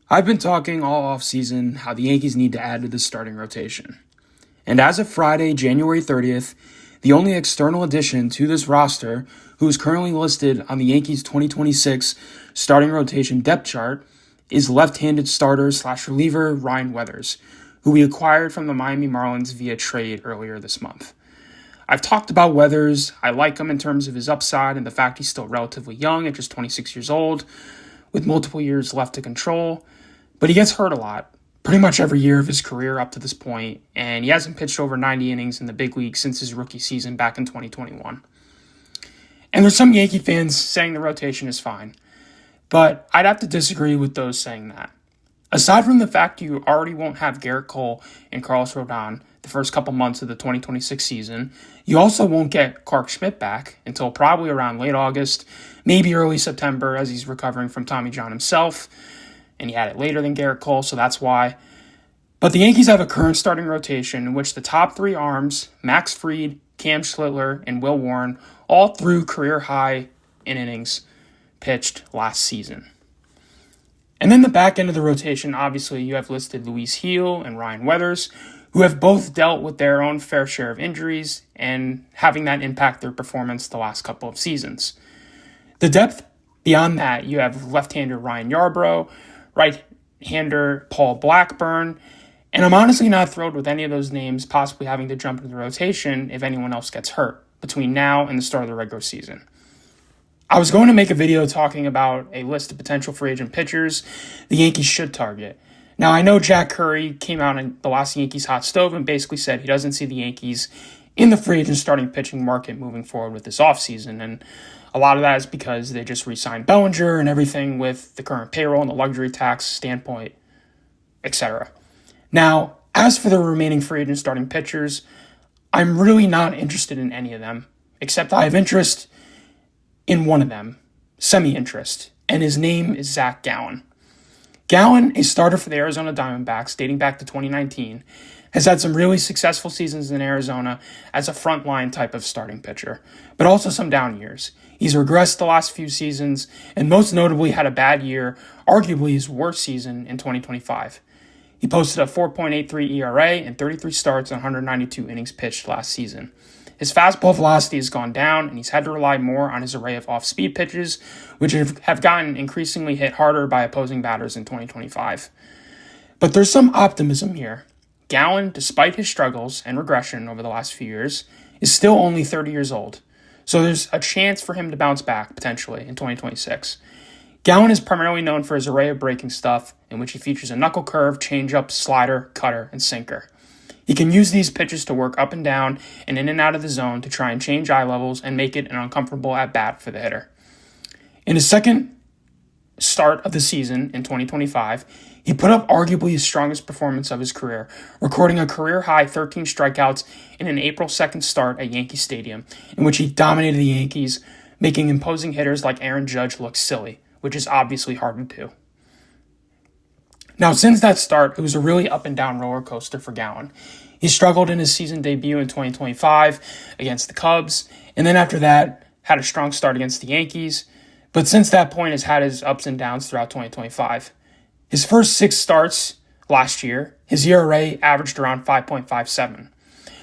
I've been talking all offseason how the Yankees need to add to the starting rotation. And as of Friday, January 30th, the only external addition to this roster, who is currently listed on the Yankees 2026 starting rotation depth chart, is left-handed starter/reliever Ryan Weathers, who we acquired from the Miami Marlins via trade earlier this month. I've talked about Weathers. I like him in terms of his upside and the fact he's still relatively young at just 26 years old, with multiple years left to control. But he gets hurt a lot, pretty much every year of his career up to this point, and he hasn't pitched over 90 innings in the big league since his rookie season back in 2021. And there's some Yankee fans saying the rotation is fine, but I'd have to disagree with those saying that. Aside from the fact you already won't have Garrett Cole and Carlos Rodon the first couple months of the 2026 season, you also won't get Clark Schmidt back until probably around late August, maybe early September, as he's recovering from Tommy John himself. And he had it later than Garrett Cole, so that's why. But the Yankees have a current starting rotation in which the top three arms, Max Fried, Cam Schlittler, and Will Warren, all threw career high in innings pitched last season. And then the back end of the rotation, obviously, you have listed Luis Gil and Ryan Weathers, who have both dealt with their own fair share of injuries and having that impact their performance the last couple of seasons. The depth beyond that, you have left-hander Ryan Yarbrough, right-hander Paul Blackburn, and I'm honestly not thrilled with any of those names possibly having to jump into the rotation if anyone else gets hurt between now and the start of the regular season. I was going to make a video talking about a list of potential free agent pitchers the Yankees should target. Now, I know Jack Curry came out in the last Yankees Hot Stove and basically said he doesn't see the Yankees in the free agent starting pitching market moving forward with this offseason, and a lot of that is because they just re-signed Bellinger and everything with the current payroll and the luxury tax standpoint, etc. Now, as for the remaining free agent starting pitchers, I'm really not interested in any of them, except I have interest in one of them, semi-interest, and his name is Zach Gallen. Gallen, a starter for the Arizona Diamondbacks dating back to 2019, has had some really successful seasons in Arizona as a frontline type of starting pitcher, but also some down years. He's regressed the last few seasons, and most notably had a bad year, arguably his worst season in 2025. He posted a 4.83 ERA and 33 starts and 192 innings pitched last season. His fastball velocity has gone down, and he's had to rely more on his array of off-speed pitches, which have gotten increasingly hit harder by opposing batters in 2025. But there's some optimism here. Gallen, despite his struggles and regression over the last few years, is still only 30 years old. So there's a chance for him to bounce back, potentially, in 2026. Gallen is primarily known for his array of breaking stuff, in which he features a knuckle curve, changeup, slider, cutter, and sinker. He can use these pitches to work up and down and in and out of the zone to try and change eye levels and make it an uncomfortable at-bat for the hitter. In his second start of the season in 2025, he put up arguably his strongest performance of his career, recording a career-high 13 strikeouts in an April 2nd start at Yankee Stadium, in which he dominated the Yankees, making imposing hitters like Aaron Judge look silly, which is obviously hard to do. Now, since that start, it was a really up-and-down roller coaster for Gallen. He struggled in his season debut in 2025 against the Cubs, and then after that, had a strong start against the Yankees, but since that point has had his ups and downs throughout 2025. His first 6 starts last year, his ERA averaged around 5.57.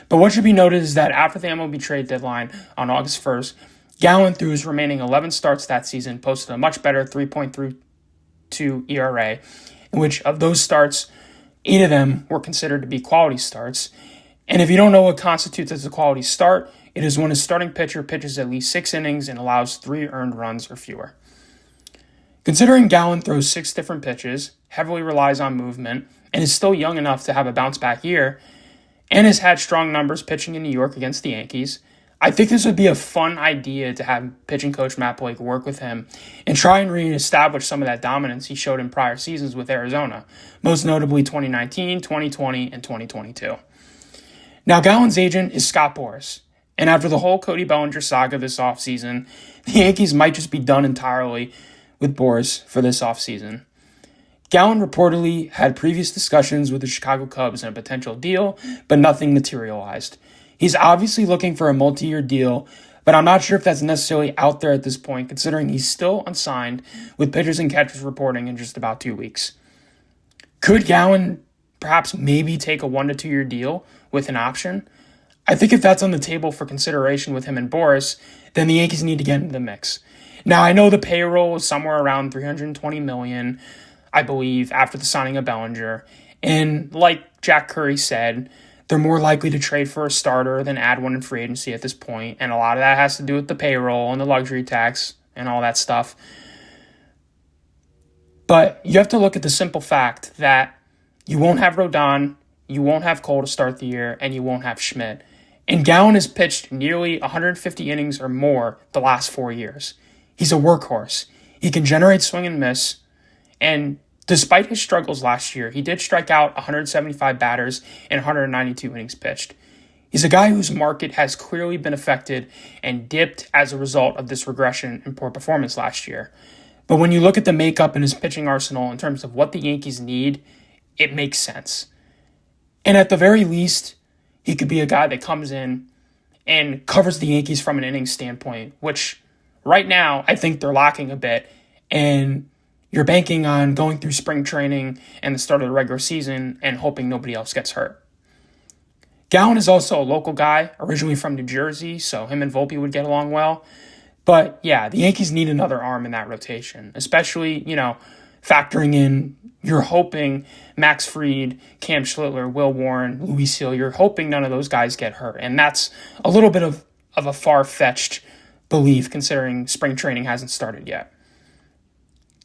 But what should be noted is that after the MLB trade deadline on August 1st, Gallen, through his remaining 11 starts that season, posted a much better 3.32 ERA, in which of those starts, 8 of them were considered to be quality starts. And if you don't know what constitutes as a quality start, it is when a starting pitcher pitches at least 6 innings and allows 3 earned runs or fewer. Considering Gallen throws 6 different pitches, heavily relies on movement, and is still young enough to have a bounce-back year, and has had strong numbers pitching in New York against the Yankees, I think this would be a fun idea to have pitching coach Matt Blake work with him and try and reestablish some of that dominance he showed in prior seasons with Arizona, most notably 2019, 2020, and 2022. Now, Gallen's agent is Scott Boras, and after the whole Cody Bellinger saga this offseason, the Yankees might just be done entirely with Boras for this offseason. Gallen reportedly had previous discussions with the Chicago Cubs on a potential deal, but nothing materialized. He's obviously looking for a multi-year deal, but I'm not sure if that's necessarily out there at this point, considering he's still unsigned, with pitchers and catchers reporting in just about 2 weeks. Could Gallen perhaps maybe take a 1 to 2 year deal with an option? I think if that's on the table for consideration with him and Boris, then the Yankees need to get into the mix. Now, I know the payroll is somewhere around $320 million, I believe, after the signing of Bellinger. And like Jack Curry said, they're more likely to trade for a starter than add one in free agency at this point. And a lot of that has to do with the payroll and the luxury tax and all that stuff. But you have to look at the simple fact that you won't have Rodon, you won't have Cole to start the year, and you won't have Schmidt. And Gallen has pitched nearly 150 innings or more the last 4 years. He's a workhorse. He can generate swing and miss. And despite his struggles last year, he did strike out 175 batters in 192 innings pitched. He's a guy whose market has clearly been affected and dipped as a result of this regression in poor performance last year. But when you look at the makeup in his pitching arsenal in terms of what the Yankees need, it makes sense. And at the very least, he could be a guy that comes in and covers the Yankees from an inning standpoint, which right now I think they're lacking a bit. And you're banking on going through spring training and the start of the regular season and hoping nobody else gets hurt. Gallen is also a local guy, originally from New Jersey, so him and Volpe would get along well. But yeah, the Yankees need another arm in that rotation, especially, factoring in, you're hoping Max Fried, Cam Schlittler, Will Warren, Luis Seal, you're hoping none of those guys get hurt. And that's a little bit of a far-fetched belief considering spring training hasn't started yet.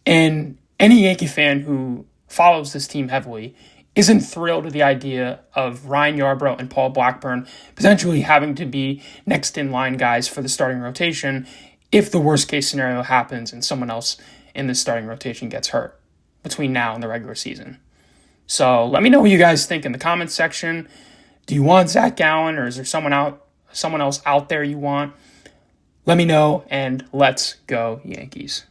And any Yankee fan who follows this team heavily isn't thrilled with the idea of Ryan Yarbrough and Paul Blackburn potentially having to be next in line guys for the starting rotation if the worst case scenario happens and someone else in the starting rotation gets hurt between now and the regular season. So let me know what you guys think in the comments section. Do you want Zach Gallen, or is there someone else out there you want? Let me know, and let's go Yankees.